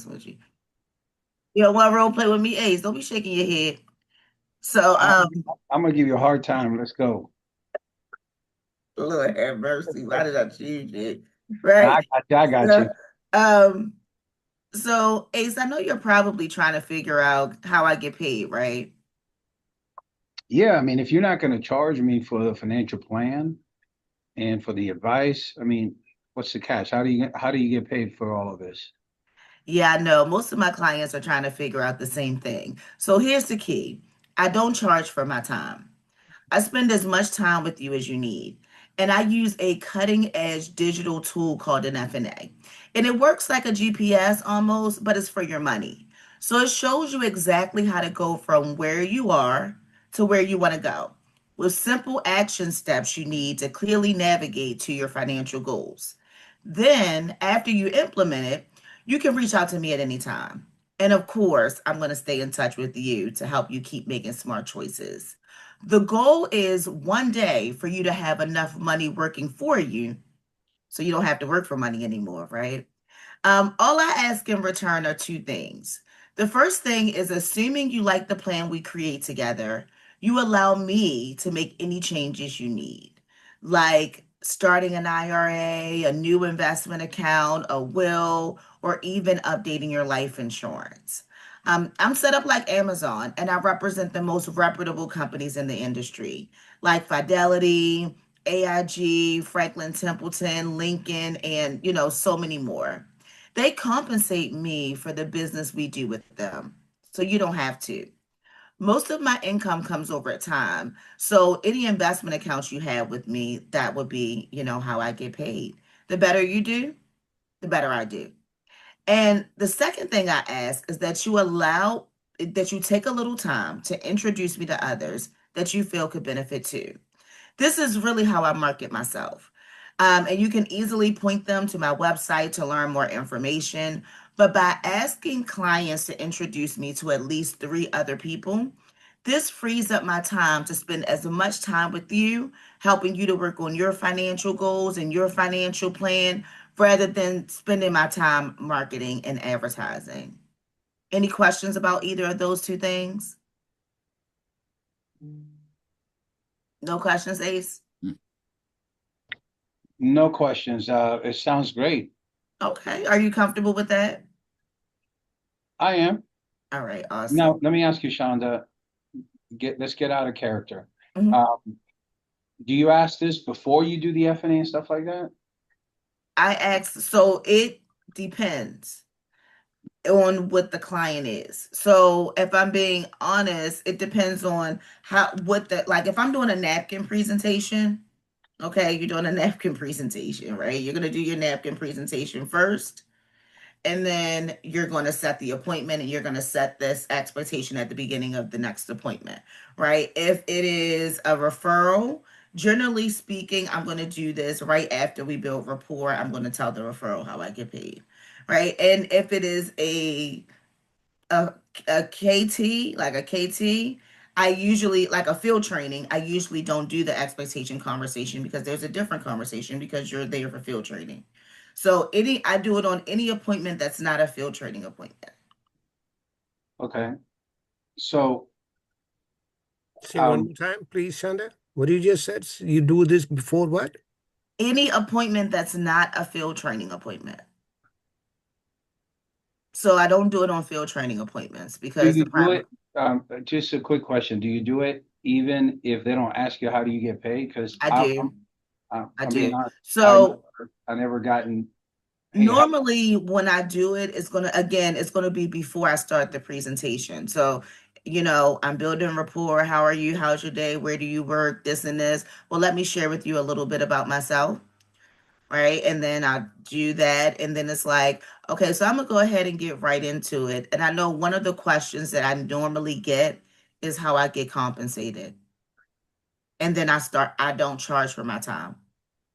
with you. You don't want to role play with me, Ace. Don't be shaking your head. So, I, I'm gonna give you a hard time. Let's go. Lord have mercy. Why did I choose it? I Right. got you. I got So, you. um, so Ace, I know you're probably trying to figure out how I get paid, right? Yeah, I mean, if you're not gonna charge me for the financial plan and for the advice, I mean, what's the catch? How do you get paid for all of this? Yeah, I know. Most of my clients are trying to figure out the same thing. So here's the key. I don't charge for my time. I spend as much time with you as you need. And I use a cutting edge digital tool called an FNA. And it works like a GPS almost, but it's for your money. So it shows you exactly how to go from where you are to where you want to go with simple action steps you need to clearly navigate to your financial goals. Then, after you implement it, you can reach out to me at any time. And of course, I'm going to stay in touch with you to help you keep making smart choices. The goal is one day for you to have enough money working for you so you don't have to work for money anymore, right? All I ask in return are two things. The first thing is assuming you like the plan we create together, you allow me to make any changes you need, like starting an IRA, a new investment account, a will, or even updating your life insurance. I'm set up like Amazon and I represent the most reputable companies in the industry, like Fidelity, AIG, Franklin Templeton, Lincoln, and so many more. They compensate me for the business we do with them. So you don't have to. Most of my income comes over time. So any investment accounts you have with me, that would be, how I get paid. The better you do, the better I do. And the second thing I ask is that you take a little time to introduce me to others that you feel could benefit too. This is really how I market myself. And you can easily point them to my website to learn more information. But by asking clients to introduce me to at least three other people, this frees up my time to spend as much time with you, helping you to work on your financial goals and your financial plan, rather than spending my time marketing and advertising. Any questions about either of those two things? No questions, Ace? No questions. It sounds great. Okay. Are you comfortable with that? I am. All right, Now, awesome. let me ask you, Shawnda, let's get out of character. Mhm. Um, do you ask this before you do the F&A and stuff like that? I asked, so it depends on what the client is. So if I'm being honest, it depends on like if I'm doing a napkin presentation, okay, you're doing a napkin presentation, right? You're gonna do your napkin presentation first. And then you're going to set the appointment and you're going to set this expectation at the beginning of the next appointment, right? If it is a referral, generally speaking, I'm going to do this right after we build rapport. I'm going to tell the referral how I get paid, right? And if it is a, a KT, like a KT, I usually, like a field training, I usually don't do the expectation conversation because there's a different conversation because you're there for field training. So I do it on any appointment that's not a field training appointment. Okay. So, Say one um, more time, please, Shanda. What you just said? You do this before what? Any appointment that's not a field training appointment. So I don't do it on field training appointments do because you the do private it? Just a quick question. Do you do it even if they don't ask you how do you get paid? Because I do. I I'm being do. honest, So I never gotten, hey, how, normally when I do it, it's gonna be before I start the presentation. So, I'm building rapport. How are you? How's your day? Where do you work? This and this. Well, let me share with you a little bit about myself, right? And then I do that. And then it's like, okay, so I'm gonna go ahead and get right into it. And I know one of the questions that I normally get is how I get compensated. And then I don't charge for my time.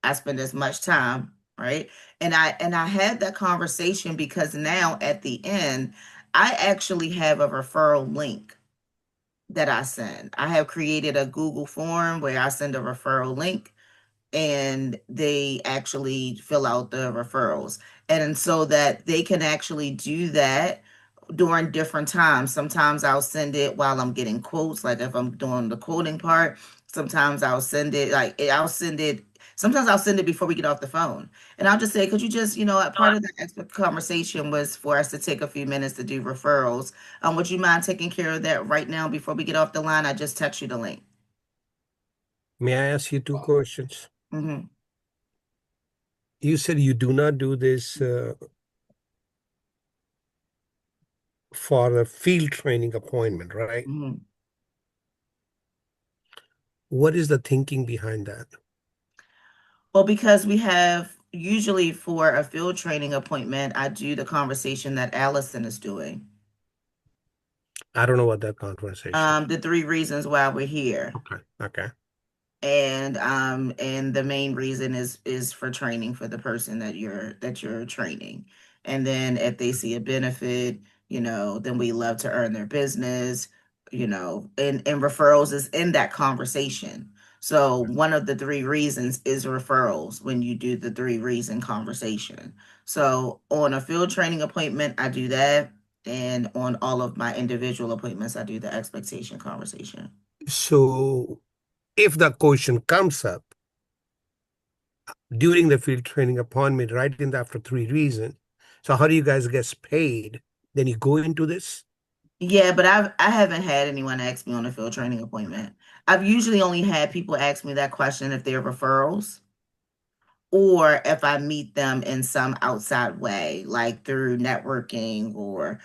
I spend as much time, right? And I had that conversation because now at the end, I actually have a referral link that I send. I have created a Google form where I send a referral link and they actually fill out the referrals. And so that they can actually do that during different times. Sometimes I'll send it while I'm getting quotes, like if I'm doing the quoting part. Sometimes I'll send it, sometimes I'll send it before we get off the phone. And I'll just say, could you just, part of the expert conversation was for us to take a few minutes to do referrals. Would you mind taking care of that right now before we get off the line? I just text you the link. May I ask you two questions? Hmm. You said you do not do this for a field training appointment, right? Hmm. What is the thinking behind that? Well, because we have usually for a field training appointment, I do the conversation that Allison is doing. I don't know what that conversation. The three reasons why we're here. Okay. Okay. And the main reason is for training for the person that you're training. And then if they see a benefit, then we love to earn their business, and referrals is in that conversation. So one of the three reasons is referrals when you do the three reason conversation. So on a field training appointment, I do that. And on all of my individual appointments, I do the expectation conversation. So if the question comes up during the field training appointment, right in after three reasons, so how do you guys get paid? Then you go into this? Yeah, but I haven't had anyone ask me on a field training appointment. I've usually only had people ask me that question if they're referrals or if I meet them in some outside way, like through networking or,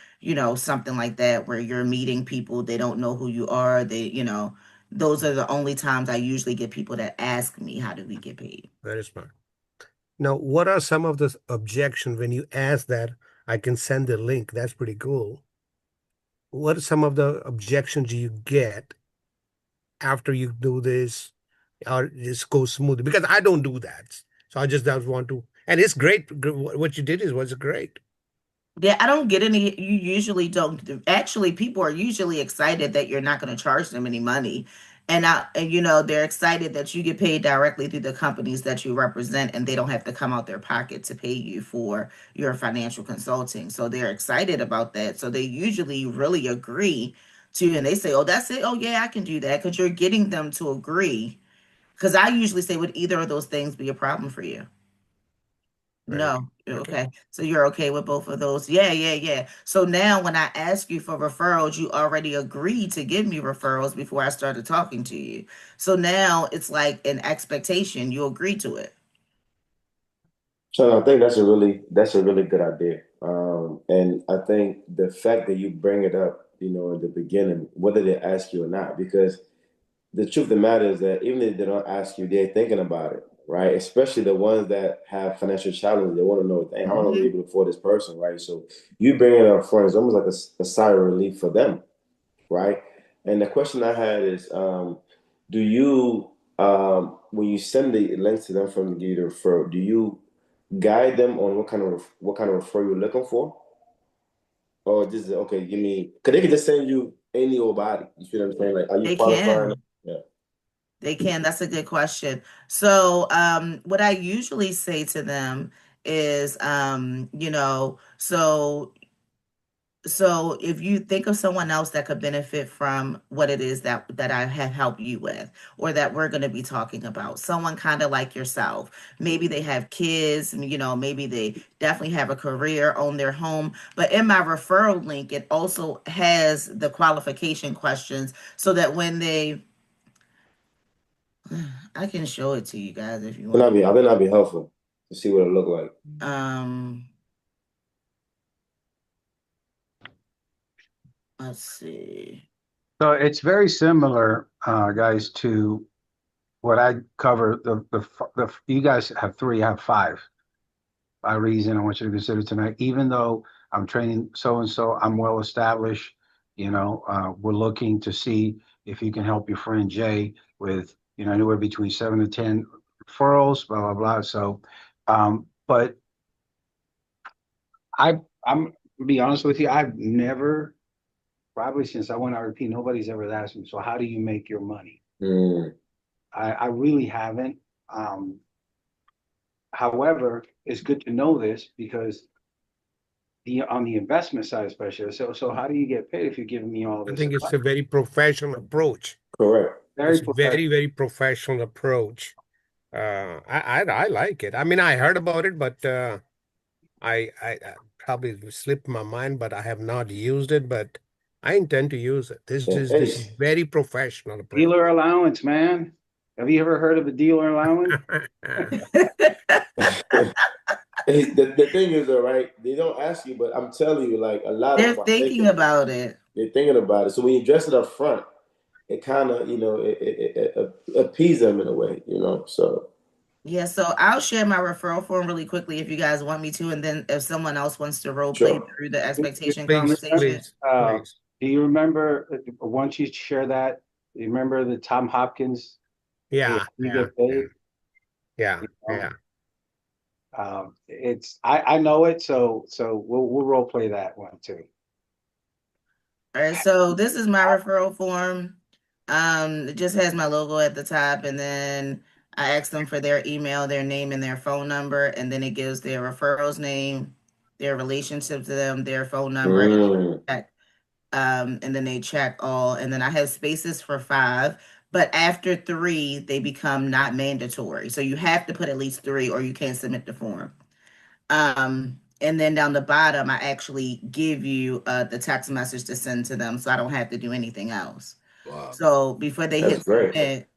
something like that where you're meeting people, they don't know who you are. Those are the only times I usually get people that ask me, how do we get paid? That is fine. Now, what are some of the objections when you ask that? I can send the link. That's pretty cool. What are some of the objections you get after you do this, or just go smoothly? Because I don't do that, so I just don't want to. And it's great. What you did was great. Yeah, I don't get any. You usually don't. Actually, people are usually excited that you're not going to charge them any money, and they're excited that you get paid directly through the companies that you represent, and they don't have to come out their pocket to pay you for your financial consulting. So they're excited about that. So they usually really agree to, and they say, "Oh, that's it. Oh, yeah, I can do that," because you're getting them to agree. Because I usually say, "Would either of those things be a problem for you?" Very good. No. Okay. Okay. So you're okay with both of those? Yeah, yeah, yeah. So now when I ask you for referrals, you already agreed to give me referrals before I started talking to you. So now it's like an expectation. You agree to it. So I think that's a really good idea. And I think the fact that you bring it up, in the beginning, whether they ask you or not, because the truth of the matter is that even if they don't ask you, they're thinking about it, right? Especially the ones that have financial challenges. They want to know, dang, how am I going to be Hmm. able to afford this person, right? So you bringing it up front is almost like a sigh of relief for them, right? And the question I had is, do you, when you send the links to them from the referral, do you guide them on what kind of referral you're looking for, or just okay, give me? Because they could just send you any old body. You see what I'm saying? Like, are you They qualifying? can. Yeah. They can. That's a good question. So, what I usually say to them is, so if you think of someone else that could benefit from what it is that I have helped you with or that we're going to be talking about, someone kind of like yourself. Maybe they have kids, maybe they definitely have a career, own their home. But in my referral link, it also has the qualification questions so that when they I can show it to you guys if you want. I think that'd be helpful to see what it look like. Um, let's see. So it's very similar, guys, to what I cover. You guys have three, I have five. By reason I want you to consider tonight. Even though I'm training so and so, I'm well established. We're looking to see if you can help your friend Jay with anywhere between 7 to 10 referrals, blah blah blah. So, but I'm to be honest with you, I've never probably since I went RP, nobody's ever asked me. So how do you make your money? Mm. I really haven't. However, it's good to know this because on the investment side, especially. So how do you get paid if you're giving me all I this think it's advice? a very professional approach. Correct. Very It's professional. very, very professional approach. I like it. I mean, I heard about it, but I probably slipped my mind, but I have not used it, but I intend to use it. Yeah. This is very professional approach. Dealer allowance, man. Have you ever heard of a dealer allowance? The thing is, though, right? They don't ask you, but I'm telling you, like a lot of They're them are thinking thinking it. about it. They're thinking about it. So when you address it up front, it kind of, it appease them in a way, So Yeah, so I'll share my referral form really quickly if you guys want me to, and then if someone else wants to role play sure. through the expectation Please, conversation. please, please. Do you remember once you share that? Do you remember the Tom Hopkins? Yeah, You yeah, get paid. yeah, You know? yeah. It's I know it, so we'll role play that one too. All right, so this is my referral form. It just has my logo at the top, and then I ask them for their email, their name, and their phone number, and then it gives their referral's name, their relationship to them, their phone number, and Mm. check. And then they check all, and then I have spaces for 5, but after 3, they become not mandatory. So you have to put at least 3, or you can't submit the form. And then down the bottom, I actually give you the text message to send to them, so I don't have to do anything else. Wow. So before they That's hit great. submit,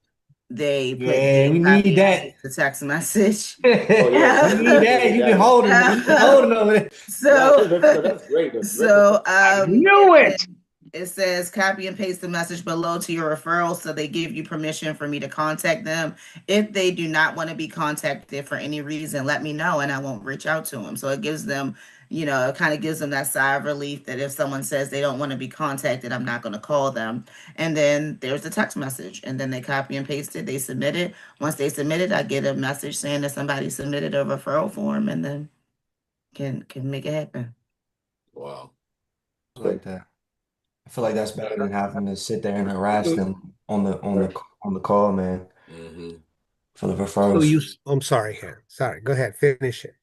they Yeah, we copy need and that. paste the text message. Oh yeah, We need definitely that. need You've been that one. holding, you've been holding over there. No, So, no, that's great. That's terrific. so I and knew then it. it says copy and paste the message below to your referral, so they give you permission for me to contact them. If they do not want to be contacted for any reason, let me know and I won't reach out to them. So it gives them, it kind of gives them that sigh of relief that if someone says they don't want to be contacted, I'm not going to call them. And then there's the text message, and then they copy and paste it. They submit it. Once they submit it, I get a message saying that somebody submitted a referral form, and then can make it happen. Wow. I like that. I feel like that's better than having to sit there and harass them on the call, man, Mm-hmm. for the So referrals. I'm sorry here. Sorry, go ahead, finish it.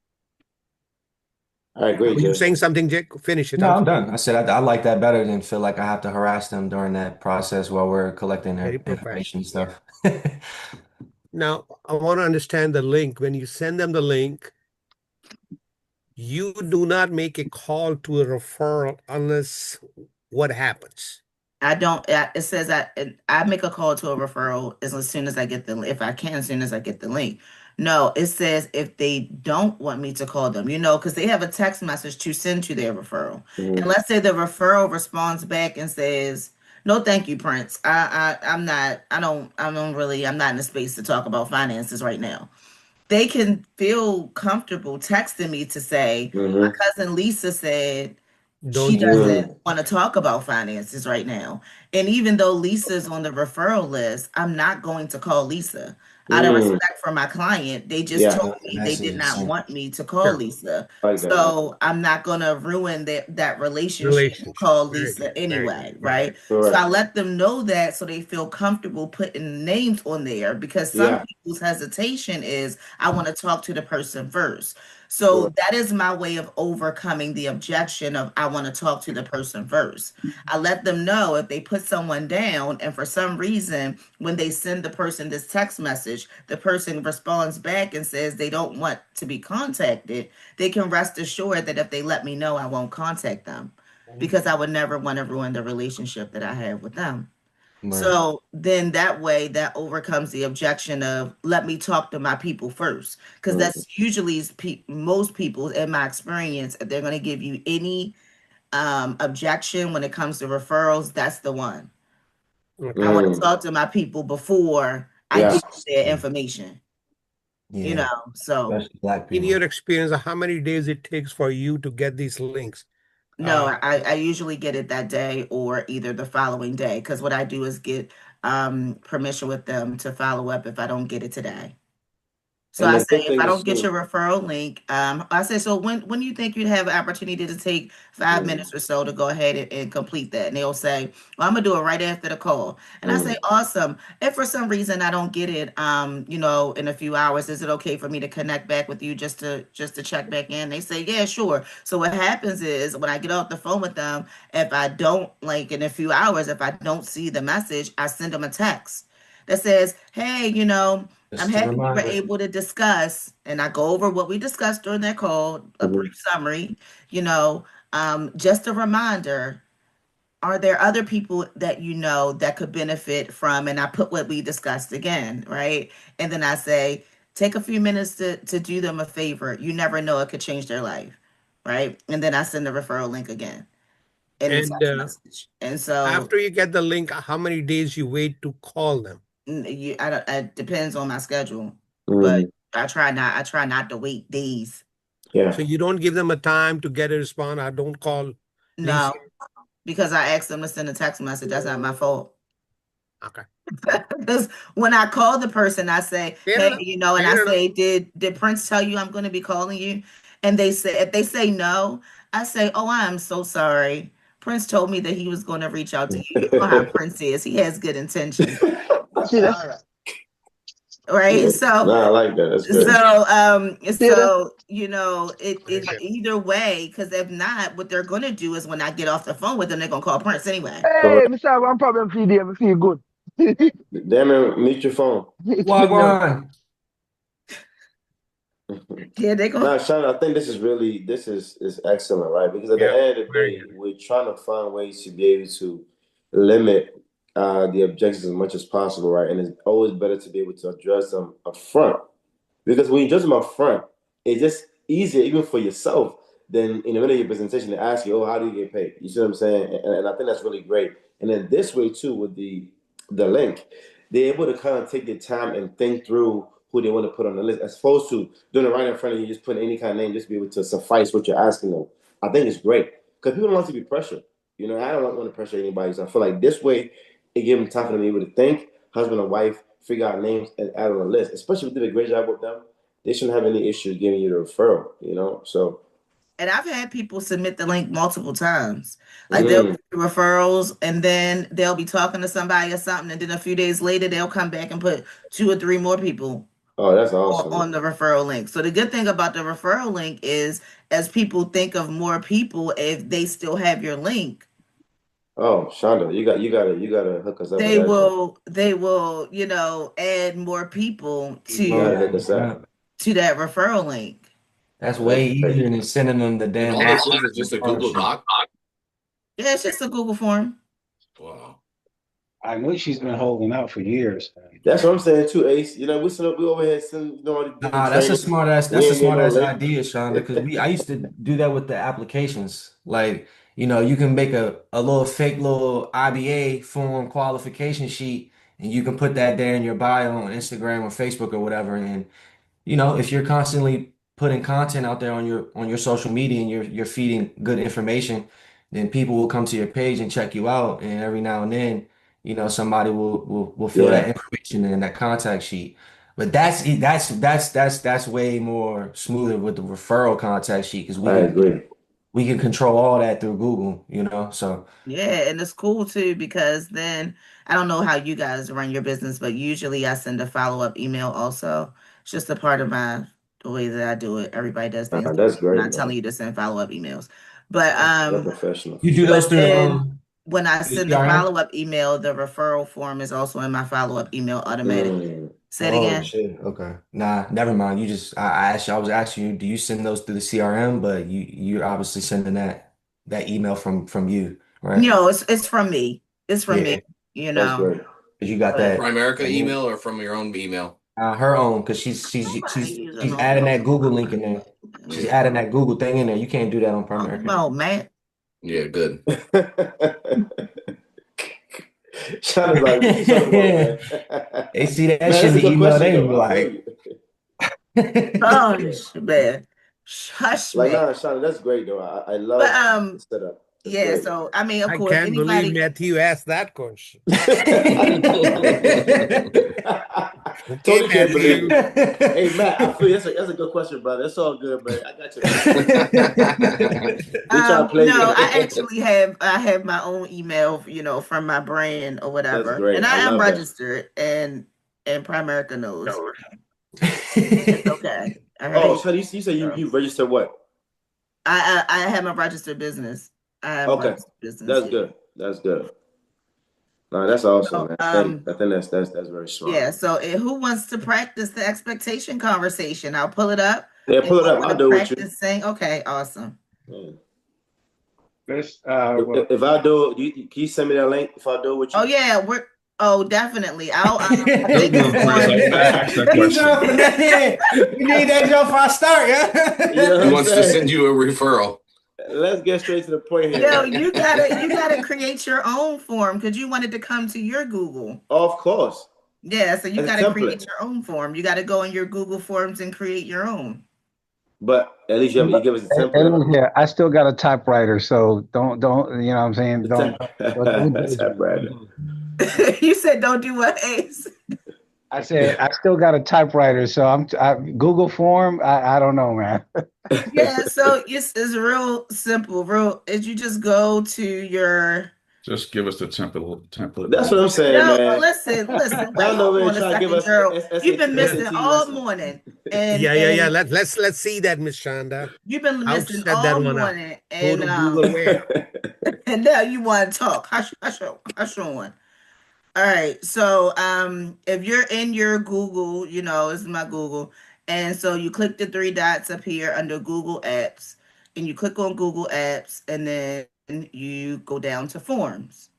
All right, great, Were you Jay. saying something, Jake? Finish it. No, I'm I'm sorry. done. I said I like that better than feel like I have to harass them during that process while we're collecting Very their information professional. and stuff. Now, I want to understand the link. When you send them the link, you do not make a call to a referral unless what happens? I don't. It says I make a call to a referral as soon as I get if I can, as soon as I get the link. No, it says if they don't want me to call them, because they have a text message to send to their referral, and Mhm. let's say the referral responds back and says, "No, thank you, Prince. I'm not. I'm not in a space to talk about finances right now." They can feel comfortable texting me to say, "My Mhm. cousin Lisa said she Don't use it. doesn't Mm. want to talk about finances right now." And even though Lisa's on the referral list, I'm not going to call Lisa. Out of Mm. respect for my client, they just Yeah, told The me they message did is not sent. want me to call Sure. Lisa. I like that. So I'm not going to ruin that relationship and Relationship. call Very good. Lisa Very good. anyway, Very right? good. So I Correct. let them know that so they feel comfortable putting names on there, because some Yeah. people's hesitation is I want to talk to the person first. So Sure. that is my way of overcoming the objection of I want to talk to the person first. I let them know if they put someone down and for some reason when they send the person this text message, the person responds back and says they don't want to be contacted, they can rest assured that if they let me know, I won't contact them, because I would never want to ruin the relationship that I have with them. Right. So then that way that overcomes the objection of let me talk to my people first. Because Mhm. that's usually most people, in my experience, if they're going to give you any objection when it comes to referrals, that's the one. I Okay. want to Mm. talk to my people before I Yeah. give you their information, Yeah, So especially black In your people. experience, how many days it takes for you to get these links? no, Uh, I usually get it that day or either the following day, because what I do is get permission with them to follow up if I don't get it today. So And I the say, good if thing I is don't get your too. referral link, I say, so when you think you'd have an opportunity to take 5 minutes or so to go ahead and complete that? And they'll say, well, I'm gonna do it right after the call. And I say, Mm. awesome. If for some reason I don't get it, in a few hours, is it okay for me to connect back with you just to check back in? They say, yeah, sure. So what happens is when I get off the phone with them, if I don't like in a few hours, if I don't see the message, I send them a text that says, hey, I'm Just a happy we were reminder. able to discuss, and I go over what we discussed during that call, a Mhm. brief summary. You know, just a reminder, are there other people that that could benefit from? And I put what we discussed again, right? And then I say, take a few minutes to do them a favor. You never know, it could change their life, right? And then I send the referral link again in the And text message. And so after you get the link, how many days you wait to call them? I don't, it depends on my schedule, but Mm. I try not to wait days. So Yeah. you don't give them a time to get a response. I don't call No, Lisa. because I asked them to send a text message. That's not my fault. Okay. Because when I call the person, I say, Fair hey, enough. and I Fair enough. say, did Prince tell you I'm going to be calling you? And they say, if they say no, I say, oh, I am so sorry. Prince told me that he was going to reach out to you. You know how Prince is. He has good intentions. See that? All right. Right. No, I like that. That's good. See that? It either way, because if not, what they're gonna do is when I get off the phone with them, they're gonna call Prince anyway. Hey, Correct. Mr. One problem for you, I feel good. Damn it, mute your phone. No. Wagwan. Yeah, they're gonna. Now, Sean, I think this is excellent, right? Because at the Yeah. end of the Very day, good. we're trying to find ways to be able to limit the objections as much as possible, right? And it's always better to be able to address them up front. Because when you judge them up front, it's just easier even for yourself than in the middle of your presentation to ask you, oh, how do you get paid? You see what I'm saying? And I think that's really great. And then this way too, with the link, they're able to kind of take their time and think through who they want to put on the list, as opposed to doing it right in front of you, just putting any kind of name, just be able to suffice what you're asking them. I think it's great because people don't want to be pressured. I don't want to pressure anybody. So I feel like this way, it gives them time for them to be able to think, husband and wife, figure out names and add on a list. Especially if we did a great job with them, they shouldn't have any issues giving you the referral. So And I've had people submit the link multiple times. Like they'll mm, get referrals, and then they'll be talking to somebody or something, and then a few days later they'll come back and put two or three more people oh, that's on, awesome. on the referral link. So the good thing about the referral link is, as people think of more people, if they still have your link, Oh, Shawnda, you gotta hook us up with they that joint. will they will add more people You gotta to hook us Yeah. up. that referral link. That's That's way great. easier than sending them the And damn all this is just a referral Google sheet. Doc. Yeah, it's just a Google form. Wow. I know she's been holding out for years. That's what I'm saying too, Ace. We over here send all these different Nah, that's a trainings. smart ass. We That's a ain't getting smart no ass link. idea, Shonda. Because I used to do that with the applications. Like, you can make a little fake little IBA form qualification sheet, and you can put that there in your bio on Instagram or Facebook or whatever. And if you're constantly putting content out there on your social media and you're feeding good information, then people will come to your page and check you out. And every now and then, somebody will fill that Yeah, information in that contact sheet. But that's way more smoother with the referral contact sheet because we I can agree. we can control all that through Google. So Yeah, and it's cool too because then I don't know how you guys run your business, but usually I send a follow-up email also. It's just a part of the way that I do it. Everybody does things That's different. I'm great, not man. telling you to send follow-up emails. But That's real professional for you do sure. those but through then when I through send the CRM? follow-up email, the referral form is also in my follow-up email automatically. Mm. Say it Oh again. shit. Okay. Nah, never mind. You just I was asking you, do you send those through the CRM? But you're obviously sending that email from you, right? No, it's from me. It's from me, Yeah. you That's know. great. 'Cause you got From But Primerica that link. email or from your own email? Her own, because she's she's nobody she's using she's no adding no. that Google link in there. She's Yeah. adding that Google thing in there. You can't do that on Talking Primerica. about Matt. Yeah, good. Shonda's like, what you talking about, man? They see that Man, shit that's in a the good email, question they though. be I feel like, you. Hush, man. Hush, Like, man. nah, Shonda, that's great though. I But love the setup. Yeah, great. so I mean, of I course, can't believe anybody. Matthew asked that question. Okay, Tony can't believe Matthew. it. Hey Matt, I feel that's a good question, brother. It's all good, man. I got you, man. We try to play No, you. I actually have my own email, from my brand or That's whatever, and great. I I am love that. registered, and Primerica knows it's okay. All Oh, right, so you say you register what? I have a registered business. I have a Okay, registered business. that's good. That's good. No, that's awesome, So, man. I think that's very yeah. strong. So, who wants to practice the expectation conversation? I'll pull it up. Yeah, pull it Anyone up. want I'll to do it with you. practice saying? Okay, awesome. Yeah. This If I do, can you send me that link? If I do it with Oh you, yeah, definitely. I Good think it's one, Chris. I'm glad you asked that question. We need that jump for our start, yeah. you know what He I'm wants to saying? send you a referral. Let's get straight to the point here. No, you gotta create your own form because you wanted to come to your Google. Of course, Yeah, so you as a gotta create template. your own form. You gotta go in your Google Forms and create your own. But at least you give us a and template. look here, I still got a typewriter, so don't you know what I'm saying? Don't That's judge that, me. Brandon. You said don't do what, Ace? I said I still got a typewriter, so Google form. I don't know, man. Yeah, so it's real simple. You just go to your. Just give us the template. That's what I'm saying, No, man. listen, wait, Down over hold here on a trying to give second, us Gerald. You've been Yeah, missing SAT all lesson. morning, and yeah. Let's see that, Miss Shonda. you've been I'll missing set that all one up. morning, Go to Google where? and now you want to talk. Hush on. All right. So, if you're in your Google, this is my Google, and so you click the three dots up here under Google Apps, and you click on Google Apps, and then you go down to Forms,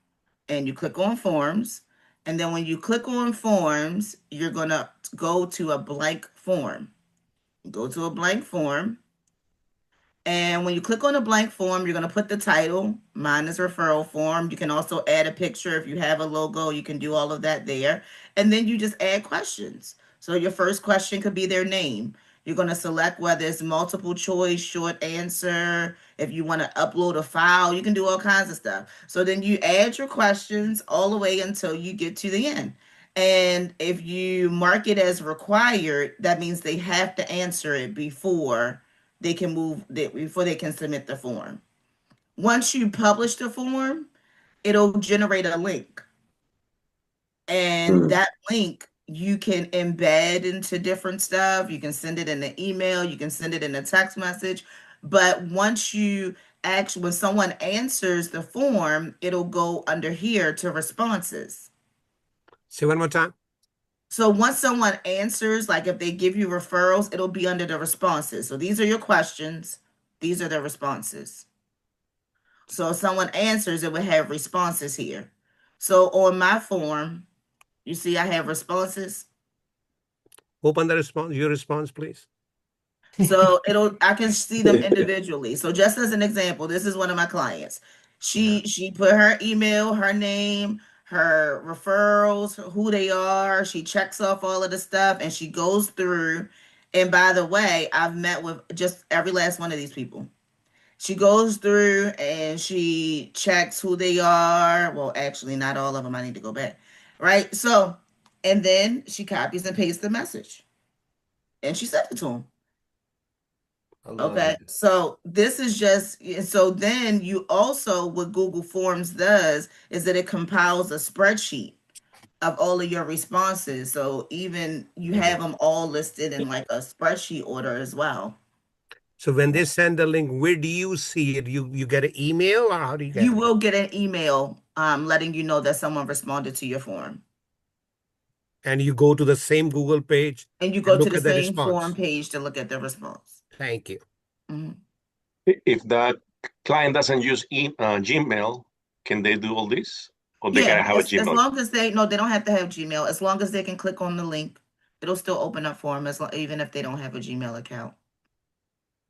and you click on Forms, and then when you click on Forms, you're gonna go to a blank form. Go to a blank form. And when you click on a blank form, you're going to put the title. Mine is referral form. You can also add a picture if you have a logo. You can do all of that there. And then you just add questions. So your first question could be their name. You're going to select whether it's multiple choice, short answer. If you want to upload a file, you can do all kinds of stuff. So then you add your questions all the way until you get to the end. And if you mark it as required, that means they have to answer it before they can submit the form. Once you publish the form, it'll generate a link. And that link you can embed into different stuff. You can send it in an email, you can send it in a text message. But when someone answers the form, it'll go under here to responses. Say one more time. So once someone answers, like if they give you referrals, it'll be under the responses. So these are your questions, these are the responses. So if someone answers, it would have responses here. So on my form, you see I have responses. Open the response, your response, please. So I can see them individually. So just as an example, this is one of my clients. She put her email, her name, her referrals, who they are. She checks off all of the stuff and she goes through. And by the way, I've met with just every last one of these people. She goes through and she checks who they are. Well, actually, not all of them. I need to go back. Right. So, and then she copies and pastes the message and she sent it to them. Okay. That. So this is just, so then you also, what Google Forms does is that it compiles a spreadsheet of all of your responses. So even you have them all listed in like a spreadsheet order as well. So when they send the link, where do you see it? You get an email, or how do you get You it? will get an email letting you know that someone responded to your form. And you go to the same Google page And you and go to look the at the same form response. page to look at the response. Thank you. Mhm. If the client doesn't use Gmail, can they do all this? Or they gotta Yeah, have a as Gmail? long as they don't have to have Gmail. As long as they can click on the link, it'll still open up for them even if they don't have a Gmail account.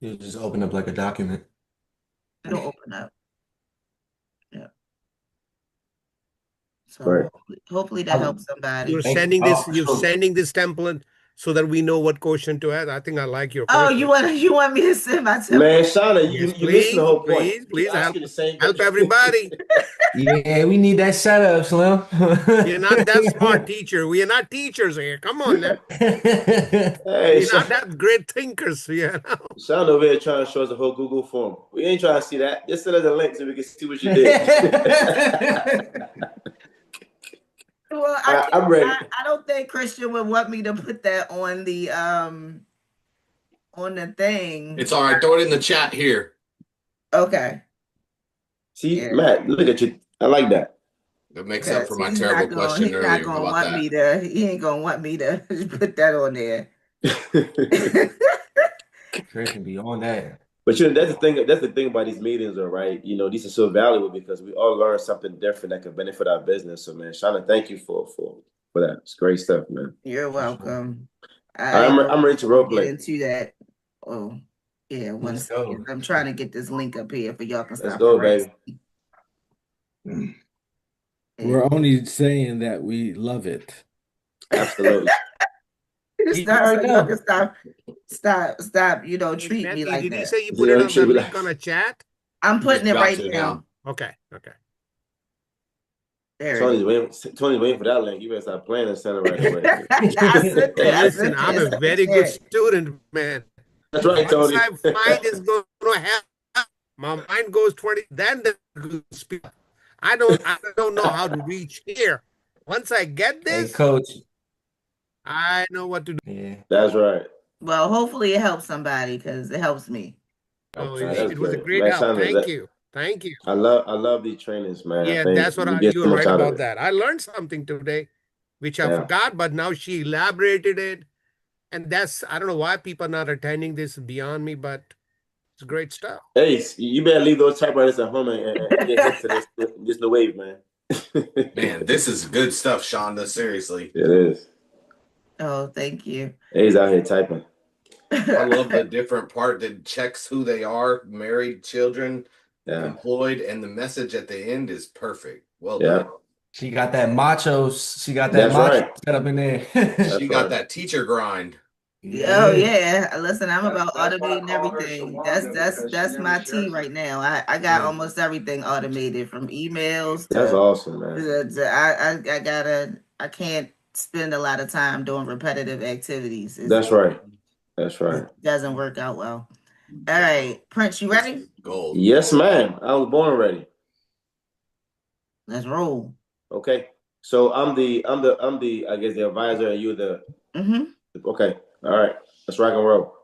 You just open up like a document. It'll open up. Yeah. So Right. hopefully that helps somebody. You're Thank you. sending Oh, this, for you're sure. sending this template so that we know what question to ask. I think I like your Oh, question. you want me to send my template? Man, Shawnda, Yes, you missing the whole point. please Ask help you the same help question. everybody. Yeah, we need that setup, Slim. You're not that smart, teacher. We are not teachers here. Come on now. Hey, We're not that great thinkers, you know. Shawnda over here trying to show us the whole Google form. We ain't trying to see that. Just send us a link so we can see what you did. Well, I'm ready. I don't think Christian would want me to put that on the thing. It's all right. Throw it in the chat here. Okay. See, Yeah. Matt, look at you. I like that. That makes up for my He's terrible not question earlier. How gonna about want that? me to. He ain't gonna want me to put that on there. Christian be on that. But you know, that's the thing. That's the thing about these meetings, though, right? You know, these are so valuable because we all learn something different that can benefit our business. So, man, Shawnda, thank you for that. It's great stuff, man. You're welcome. I'm ready to role get play. into that. Oh, yeah. One second. I'm trying to get this link up here for y'all can Let's stop. go, baby. We're only saying that we love it. Absolutely. Stop, so y'all can stop. You know, treat me Matthew, like did that. you say you put it on the link on a chat? I'm putting it Just right about to now. Okay. There it Tony's waiting for that link. You better stop playing and send it right away. I sent it. Listen, I'm a very good student, man. That's right, Once Tony. I find it's going to happen, my mind goes 20. Then the good speak. I don't know how to reach here. Once I get this, Hey, coach. I know what to do. Yeah. That's right. Well, hopefully it helps somebody because it helps me. Oh, That's it was a great. great Man, help. Shawnda, Thank you. I love these trainings, man. Yeah, I think that's what get you so were much right out of about it. that. I learned something today, which I forgot, but now she elaborated it. And I don't know why people are not attending this beyond me, but it's great stuff. Hey, you better leave those typewriters at home and get hip to this new wave, man. Man, this is good stuff, Shawnda. Seriously. It is. Oh, thank you. He's out here typing. I love the different part that checks who they are, married, children, employed, and the message at the end is perfect. Well done. She got that macho. She got that That's macho right. set up in there. She got that teacher grind. Oh yeah. Listen, I'm about automating everything. That's my tea right now. I got almost everything automated from emails to That's awesome, man. I can't spend a lot of time doing repetitive activities. That's right. It doesn't work out well. All right, Prince, you ready? Gold. Yes, ma'am. I was born ready. Let's roll. Okay. So I'm the I guess the advisor and you're the Okay. All right. Let's rock and roll.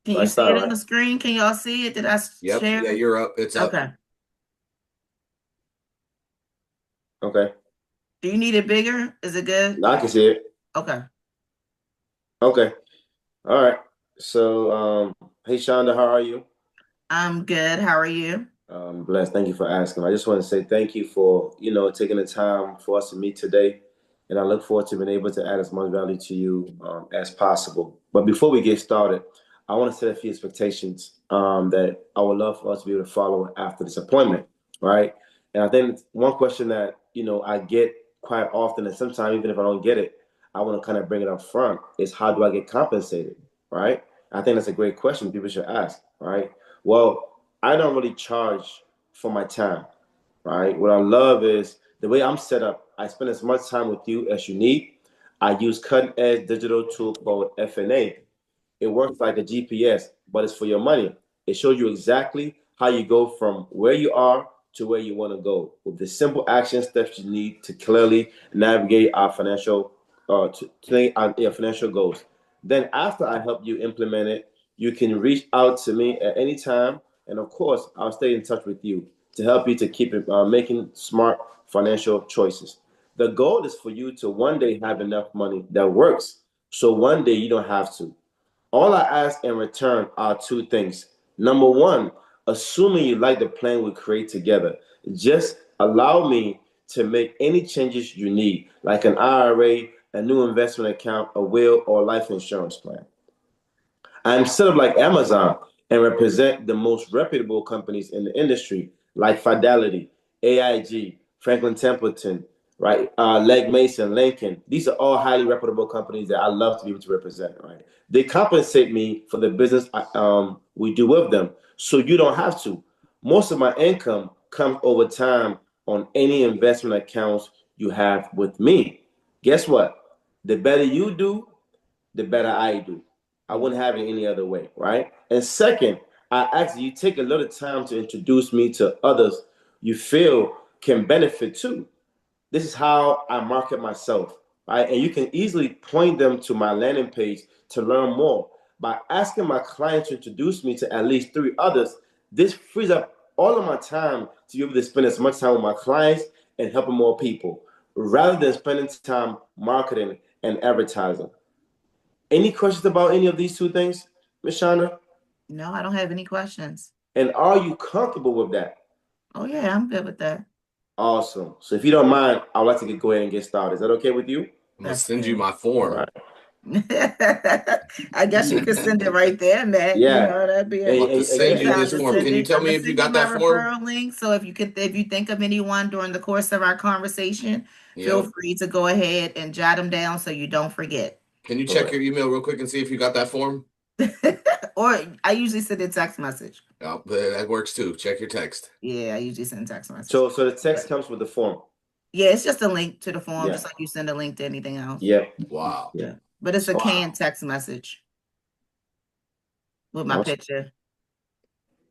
Can you see it on the screen? Can y'all see it? Did I share? Yeah, you're up. It's up. Okay. Do you need it bigger? Is it good? I can see it. Okay. All right. So hey Shawnda, how are you? I'm good. How are you? I'm blessed. Thank you for asking. I just want to say thank you for, taking the time for us to meet today. And I look forward to being able to add as much value to you as possible. But before we get started, I want to set a few expectations that I would love for us to be able to follow after this appointment, right? And I think one question that, I get quite often, and sometimes even if I don't get it, I want to kind of bring it up front, is how do I get compensated, right? I think that's a great question people should ask, right? Well, I don't really charge for my time, right? What I love is the way I'm set up. I spend as much time with you as you need. I use cutting-edge digital tool called FNA. It works like a GPS, but it's for your money. It shows you exactly how you go from where you are to where you want to go with the simple action steps you need to clearly navigate our financial financial goals. Then after I help you implement it, you can reach out to me at any time. And of course, I'll stay in touch with you to help you to keep making smart financial choices. The goal is for you to one day have enough money that works. So one day you don't have to. All I ask in return are two things. Number one, assuming you like the plan we create together, just allow me to make any changes you need, like an IRA, a new investment account, a will, or life insurance plan. I'm set up like Amazon and represent the most reputable companies in the industry, like Fidelity, AIG, Franklin Templeton, right? Legg Mason, Lincoln. These are all highly reputable companies that I love to be able to represent, right? They compensate me for the business we do with them, so you don't have to. Most of my income comes over time on any investment accounts you have with me. Guess what? The better you do, the better I do. I wouldn't have it any other way, right? And second, I ask you take a little time to introduce me to others you feel can benefit too. This is how I market myself, right? And you can easily point them to my landing page to learn more. By asking my clients to introduce me to at least 3 others, this frees up all of my time to be able to spend as much time with my clients and helping more people, rather than spending time marketing and advertising. Any questions about any of these 2 things, Ms. Shawnda? No, I don't have any questions. And are you comfortable with that? Oh yeah, I'm good with that. Awesome. So if you don't mind, I'd like to go ahead and get started. Is that okay with you? I'm gonna send you my form. Right. I guess you could send it right there, Matt. You Yeah. know, that'd be I'm about to send you this form. Can you tell I'm me gonna if you send got my that form? referral link. So if you think of anyone during the course of our conversation, feel Yep. free to go ahead and jot them down so you don't forget. Can you check your email real quick and see if you got that form? Or I usually send a text message. Oh, that works too. Check your text. Yeah, I usually send text message. So the text comes with the form. Yeah, it's just a link to the form, Yeah. just like you send a link to anything else. Yeah. Wow. Yeah. But it's a Wow. canned text message with my Awesome. picture.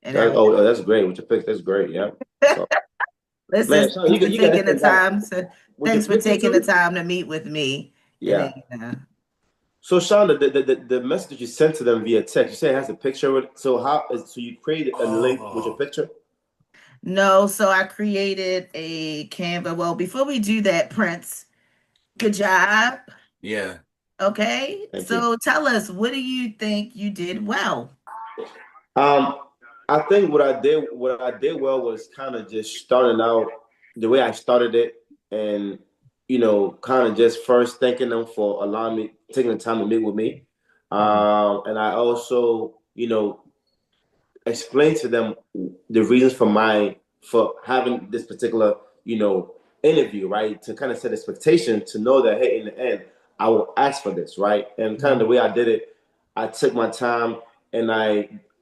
And that's great. With your picture, that's great. Yeah. So, listen, man, Shawn, thanks for you got taking the this thing time. down. With Thanks your for picture taking the too? time to meet with me. Yeah. And then, So Shawnda, the message you sent to them via text, you say it has a picture with it. So you created a link with your picture? no, so I created a Canva. Well, before we do that, Prince, good job. Yeah. Okay. Thank So tell us, what do you think you did well? I think what I did well was kind of just starting out the way I started it, and kind of just first thanking them for allowing me taking the time to meet with me. And I also, explain to them the reasons for having this particular, interview, right? To kind of set expectation to know that, hey, in the end, I will ask for this, right? And kind of the way I did it, I took my time, and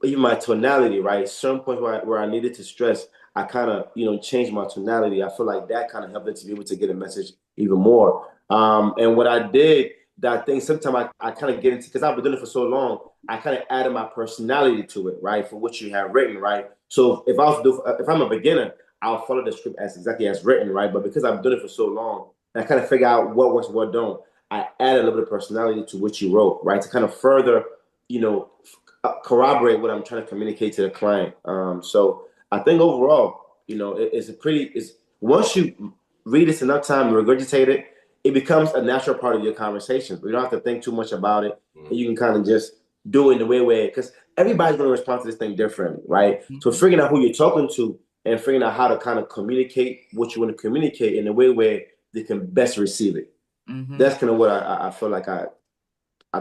even my tonality, right? Certain points where I needed to stress, I kind of, changed my tonality. I feel like that kind of helped them to be able to get a message even more. And what I did, that I think sometimes I kind of get into, because I've been doing it for so long, I kind of added my personality to it, right? For what you have written, right? So if I'm a beginner, I'll follow the script as exactly as written, right? But because I've done it for so long, I kind of figure out what works, what don't. I add a little bit of personality to what you wrote, right? To kind of further, corroborate what I'm trying to communicate to the client. So I think overall, it's once you read this enough time and regurgitate it, it becomes a natural part of your conversation. You don't have to think too much about it, and you can kind of just do it in the way where, because everybody's going to respond to this thing differently, right? So figuring out who you're talking to and figuring out how to kind of communicate what you want to communicate in a way where they can best receive it. That's kind of what I feel like I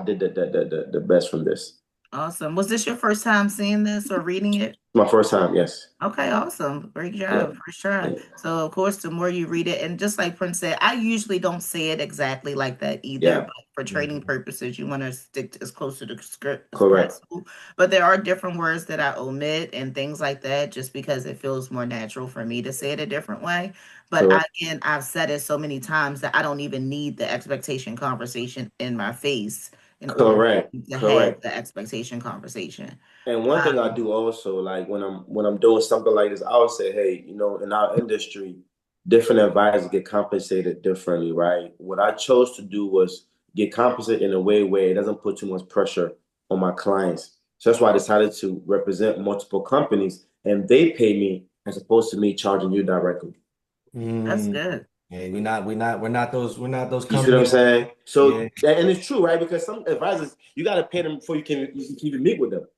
did the best from this. Awesome. Was this your first time seeing this or reading it? My first time, yes. Okay, awesome. Great job. Yeah. First try. So of course, the more you read it, and just like Prince said, I usually don't say it exactly like that either. Yeah. But for training purposes, you want to stick as close to the script as Correct. possible. But there are different words that I omit and things like that, just because it feels more natural for me to say it a different way. But again, I've said it so many times that I don't even need the expectation conversation in my face in order to have the expectation conversation. And one thing I do also, like when I'm doing something like this, I always say, hey, in our industry, different advisors get compensated differently, right? What I chose to do was get compensated in a way where it doesn't put too much pressure on my clients. So that's why I decided to represent multiple companies, and they pay me as opposed to me charging you directly. That's good. Yeah, we're not those companies. You see what I'm saying? So, and it's true, right? Because some advisors, you got to pay them before you can even meet with them.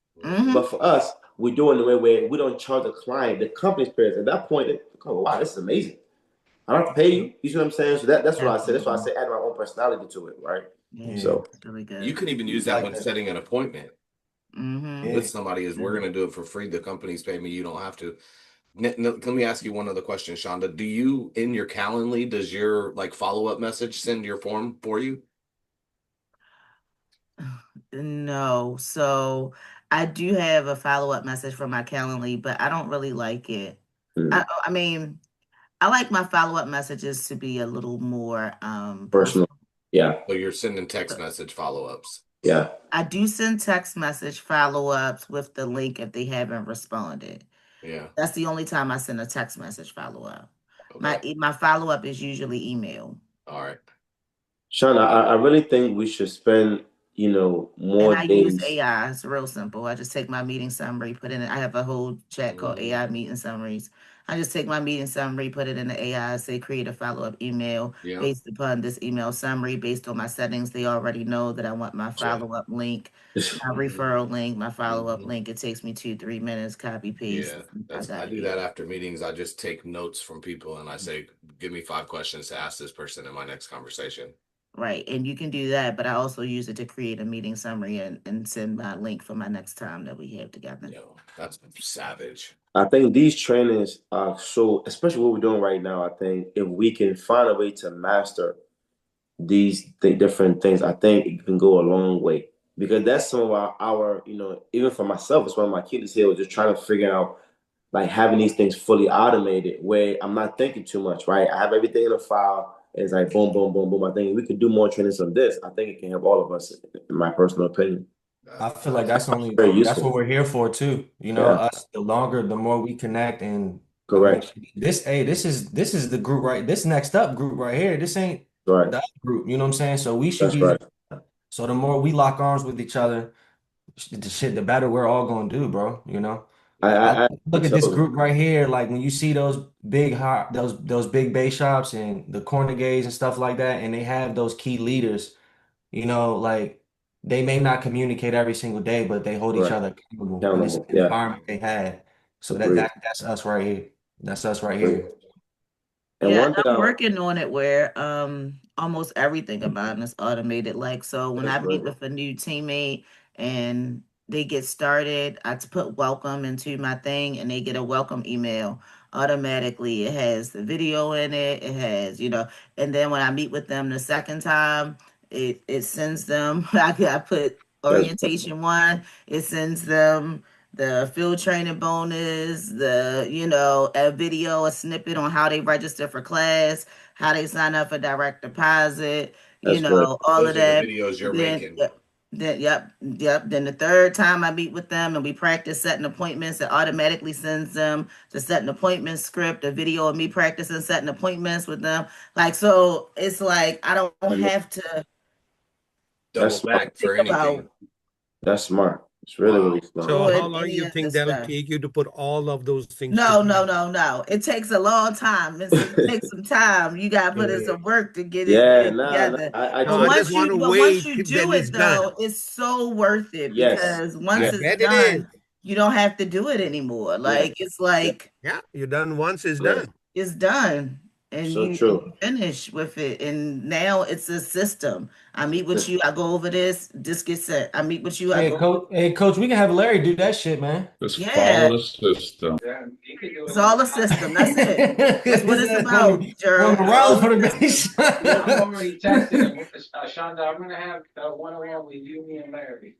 But for us, we're doing the way where we don't charge the client, the company's pays. At that point, wow, this is amazing. I don't have to pay you. You see what I'm saying? So that's what I said. That's why I said add my own personality to it, right? Yeah, So that's really good. You can even use that when setting an appointment with somebody. Is we're going to do it for free. The companies pay me. You don't have to. Let me ask you one other question, Shawnda. Do you, in your Calendly, does your like follow-up message send your form for you? No. So I do have a follow-up message from my Calendly, but I don't really like it. I mean, I like my follow-up messages to be a little more Personal. Yeah. So you're sending text message follow-ups. Yeah. I do send text message follow-ups with the link if they haven't responded. Yeah. That's the only time I send a text message follow-up. Okay. My follow-up is usually email. All right. Sean, I really think we should spend, more And I use days. AI. It's real simple. I just take my meeting summary, put in it. I have a whole chat called AI meeting summaries. I just take my meeting summary, put it in the AI, say create a follow-up email based upon this email summary, based on my settings. They already know that I want my follow-up link, my referral link, my follow-up link. It takes me 2-3 minutes, copy paste. Yeah, I do that after meetings. I just take notes from people and I say, give me 5 questions to ask this person in my next conversation. Right. And you can do that, but I also use it to create a meeting summary and send my link for my next time that we have together. Yo, that's savage. I think these trainings are so, especially what we're doing right now. I think if we can find a way to master these different things, I think it can go a long way. Because that's some of our even for myself, it's one of my kids here was just trying to figure out like having these things fully automated where I'm not thinking too much, right? I have everything in a file. And it's like boom, boom, boom, boom. I think we could do more trainings on this. I think it can help all of us, in my personal opinion. I feel like that's Very what useful. we're here for too. You know, us the more we connect and I mean, Correct. this is the group right. This next up group right here. This ain't Right. the other group. You know what I'm saying? So we should That's be right. so the more we lock arms with each other, the better we're all gonna do, bro. You know? I I look at this totally. group right here, like when you see those big hot those big base shops and the corner gays and stuff like that, and they have those key leaders, you know, like they may not communicate every single day, but they hold each Right. other accountable, and it's an Accountable. Yeah. environment they had. So Agreed. that's us right here. That's us right Agreed. here. And Yeah, one thing I'm working on it where almost everything of mine is automated. Like, so when that's I meet great. with a new teammate and they get started, I put welcome into my thing and they get a welcome email automatically. It has the video in it, it has, and then when I meet with them the second time, it sends them I put That's orientation one, it sends them the field training bonus, a video, a snippet on how they register for class, how they sign up for direct deposit, great. all of Those are the that. videos you're Then, making. yep. Then the third time I meet with them and we practice setting appointments, it automatically sends them to set an appointment script, a video of me practicing setting appointments with them. Like, so it's like I don't have to Double That's smart. back for think about anything. That's smart. It's really, Wow. really smart. So how doing long any you of think this that'll stuff. take you to put all of those things No, together? no. It takes a long time. It takes some time. You got to put in some work to get Yeah, it together. I No, But I totally. just want to once wait you till do then it's it done. though, it's so worth it Yes. because once I Yes. it's bet it is. done, you don't have to do it anymore. Yeah. Like it's like Yeah, you're done once, it's Yeah. done. it's done. And So you true. finish with it. And now it's a system. I meet with you, I go over this gets set. I meet with you, I go. Hey coach, we can have Larry do that shit, man. Just Yeah, follow the system. it's all a system. That's it. That's what it's on about, on Gerald. the It's road all for the a system. base. I'm already texting him. Shonda, I'm gonna have a one-on-one with you, me, and Larry.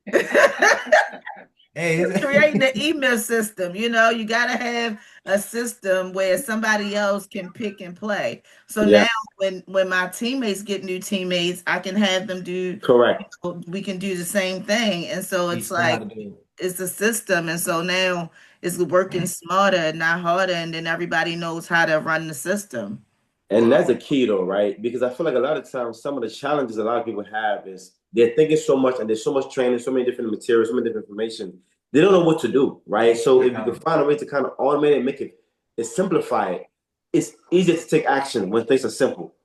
Hey, Creating the email system, you got to have a system where somebody else can pick and play. So Yeah. now when my teammates get new teammates, I can have them do, Correct. we can do the same thing. And so it's teach them how like, to do it. it's a system. And so now it's working smarter, not harder. And then everybody knows how to run the system. And that's a key though, right? Because I feel like a lot of times some of the challenges a lot of people have is they're thinking so much and there's so much training, so many different materials, so many different information. They don't know what to do, right? So if you can find a way to kind of automate it, make it simplify it, it's easier to take action when things are simple.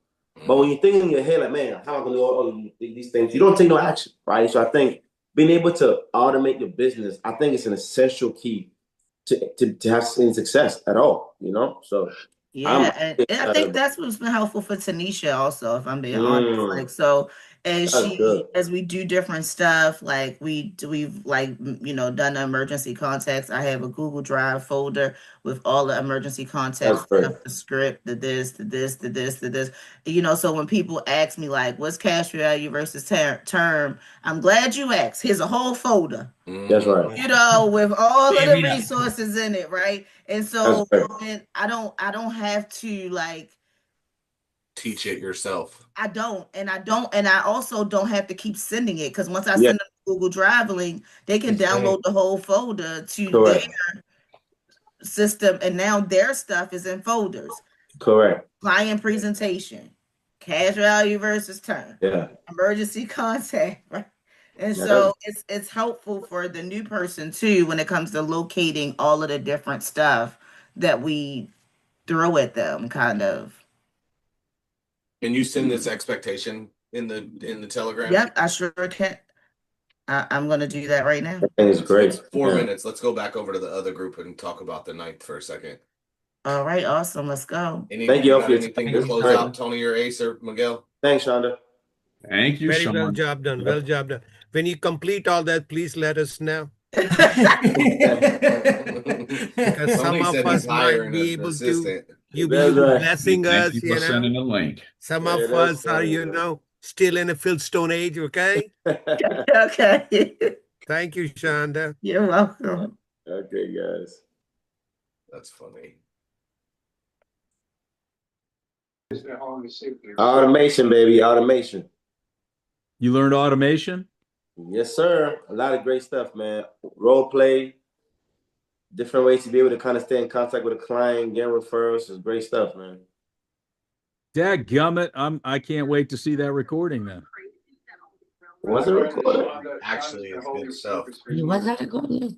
But when you're thinking in your head, like, man, how am I going to do all these things? You don't take no action, right? So I think being able to automate your business, I think it's an essential key to have any success at all, So I'm Yeah, and I excited think about that's what's been helpful for Tanisha also, if I'm being honest. Like, so And That's good. as we do different stuff, like we've like, done the emergency contacts. I have a Google Drive folder with all the emergency contacts, That's great. the script, the this, the this, the this, the this. So when people ask me like, what's cash value versus term, I'm glad you asked. Here's a whole folder. That's right. With all of the resources in it, right? And so and I don't have to like teach it yourself. I don't, and I also don't have to keep sending it, because once I send them Google Drive link, they can download the whole folder to their system, and now their stuff is in folders. Correct. Client presentation, cash value versus term, emergency contact, right? And so it's helpful for the new person too when it comes to locating all of the different stuff that we throw at them, kind of. Can you send this expectation in the Telegram? Yep, I sure can. I'm going to do that right now. That is great. 4 minutes. Let's go back over to the other group and talk about the 9th for a second. All right, awesome. Let's go. Thank you all for anything to close out, Tony or Ace or Miguel? Thanks, Shawnda. Thank you, Very Sean. well job done. Well job done. When you complete all that, please let us know. Because some of us might be able to, you be blessing us, Thank you for sending a link. Some of us are, still in a Fieldstone age, okay? Okay. Thank you, Shawnda. You're welcome. Okay, guys. That's funny. Automation, baby, automation. You learned automation? Yes, sir. A lot of great stuff, man. Role play, different ways to be able to kind of stay in contact with a client, get referrals. Is great stuff, man. Dadgummit, I can't wait to see that recording then. Was it recorded? Actually, it's good stuff. Was that recorded?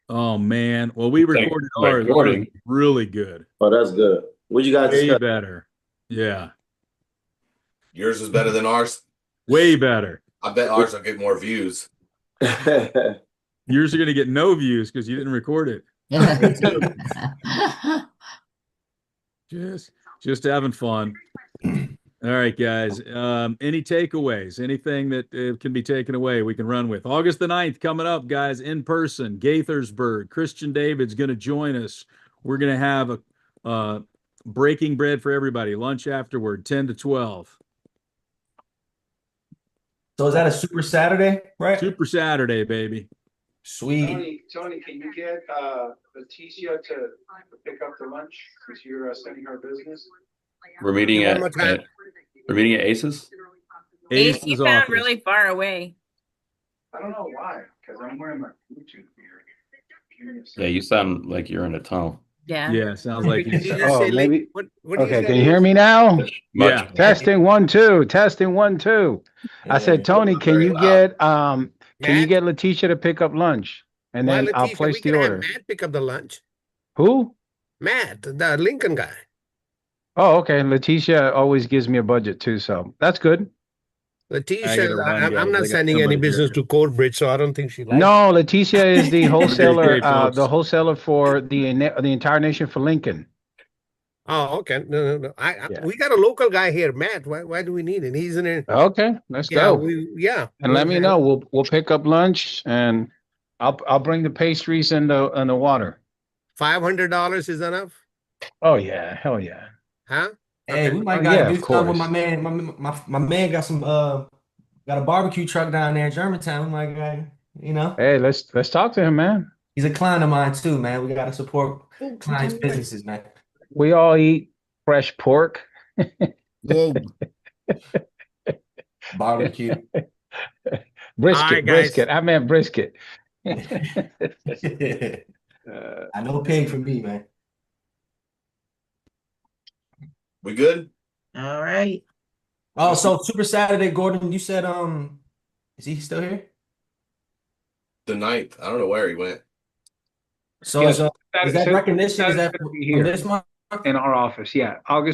Oh man. Well, we recorded ours. Recording. Really good. Oh, that's good. What you guys way better. Yeah. Yours is better than ours? Way better. I bet ours will get more views. Yours are going to get no views because you didn't record it. Just having fun. All right, guys. Any takeaways? Anything that can be taken away we can run with? August the 9th coming up, guys, in person, Gaithersburg. Christian David's going to join us. We're going to have a breaking bread for everybody. Lunch afterward, 10 to 12. So is that a Super Saturday, right? Super Saturday, baby. Sweet. Tony, can you get Leticia to pick up the lunch because you're sending her business? We're meeting at Aces. Ace, you found really far away. I don't know why, because I'm wearing my Bluetooth here. Yeah, you sound like you're in a tunnel. Yeah. Yeah, sounds like maybe. Okay, can you hear me now? Yeah. Testing 1 2. Testing 1 2. I said, Tony, can you get Leticia to pick up lunch, and then I'll place the order. Matt pick up the lunch. Who? Matt, the Lincoln guy. Oh, okay. Leticia always gives me a budget too, so that's good. Leticia, I'm not sending any business to Coldbridge, so I don't think she likes. No, Leticia is the wholesaler, the wholesaler for the entire nation for Lincoln. Oh, okay. No. We got a local guy here, Matt. Why do we need it? He's in it. Okay, let's go. And let me know. We'll pick up lunch, and I'll bring the pastries and the water. $500 is enough? Oh yeah, hell yeah. Huh? Hey, we might gotta do something with my man. My man got a barbecue truck down there in Germantown. We might gotta, Hey, let's talk to him, man. He's a client of mine too, man. We gotta support clients' businesses, man. We all eat fresh pork. Barbecue. Brisket. I meant brisket. I know pig for me, man. We good? All right. Oh, so Super Saturday, Gordon, you said is he still here? The 9th. I don't know where he went. So is that recognition? Is that from this month? In our office, yeah. August